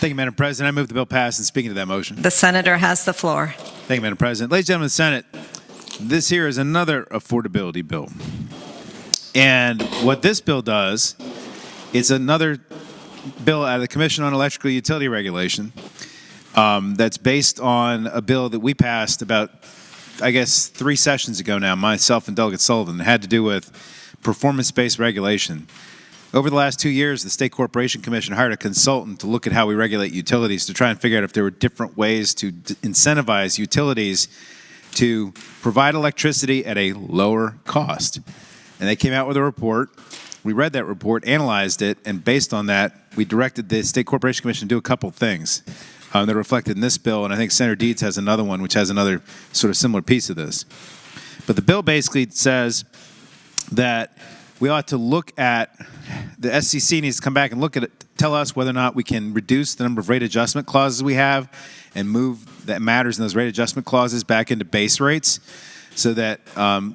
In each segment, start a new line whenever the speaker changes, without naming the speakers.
Thank you, Madam President. I move the bill pass, and speaking to that motion.
The senator has the floor.
Thank you, Madam President. Ladies and gentlemen of the Senate, this here is another affordability bill. And what this bill does, it's another bill out of the Commission on Electrical Utility Regulation that's based on a bill that we passed about, I guess, 3 sessions ago now, myself and Delegate Sullivan. It had to do with performance-based regulation. Over the last 2 years, the State Corporation Commission hired a consultant to look at how we regulate utilities to try and figure out if there were different ways to incentivize utilities to provide electricity at a lower cost. And they came out with a report. We read that report, analyzed it, and based on that, we directed the State Corporation Commission to do a couple things that are reflected in this bill, and I think Senator Deeds has another one which has another sort of similar piece of this. But the bill basically says that we ought to look at, the SCC needs to come back and look at it, tell us whether or not we can reduce the number of rate adjustment clauses we have and move that matters in those rate adjustment clauses back into base rates so that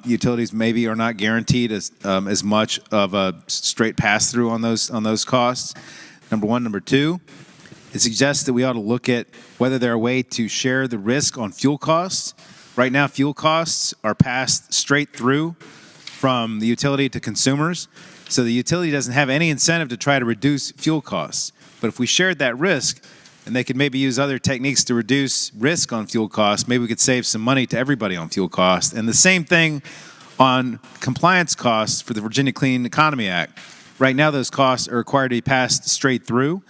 utilities maybe are not guaranteed as much of a straight pass-through on those costs. Number one. Number two, it suggests that we ought to look at whether there are a way to share the risk on fuel costs. Right now, fuel costs are passed straight through from the utility to consumers, so the utility doesn't have any incentive to try to reduce fuel costs. But if we shared that risk, and they could maybe use other techniques to reduce risk on fuel costs, maybe we could save some money to everybody on fuel costs. And the same thing on compliance costs for the Virginia Clean Economy Act. Right now, those costs are required to be passed straight through.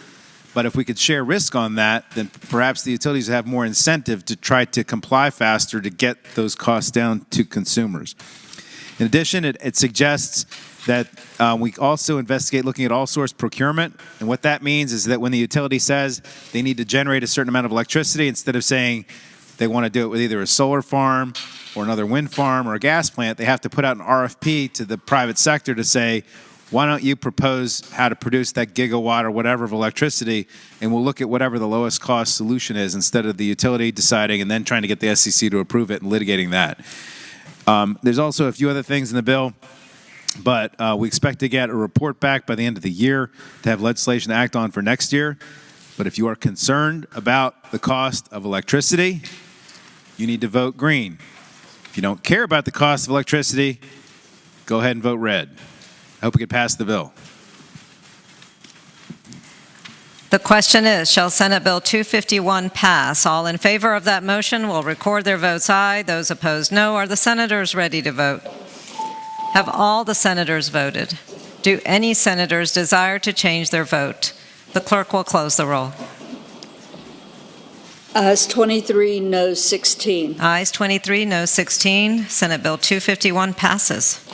But if we could share risk on that, then perhaps the utilities have more incentive to try to comply faster to get those costs down to consumers. In addition, it suggests that we also investigate looking at all-source procurement. And what that means is that when the utility says they need to generate a certain amount of electricity, instead of saying they want to do it with either a solar farm or another wind farm or a gas plant, they have to put out an RFP to the private sector to say, why don't you propose how to produce that gigawatt or whatever of electricity, and we'll look at whatever the lowest cost solution is instead of the utility deciding and then trying to get the SEC to approve it and litigating that. There's also a few other things in the bill, but we expect to get a report back by the end of the year to have legislation to act on for next year. But if you are concerned about the cost of electricity, you need to vote green. If you don't care about the cost of electricity, go ahead and vote red. I hope we can pass the bill.
The question is, shall Senate Bill 251 pass? All in favor of that motion will record their votes aye. Those opposed, no. Are the senators ready to vote? Have all the senators voted? Do any senators desire to change their vote? The clerk will close the roll.
Ayes 23, no 16.
Ayes 23, no 16. Senate Bill 251 passes.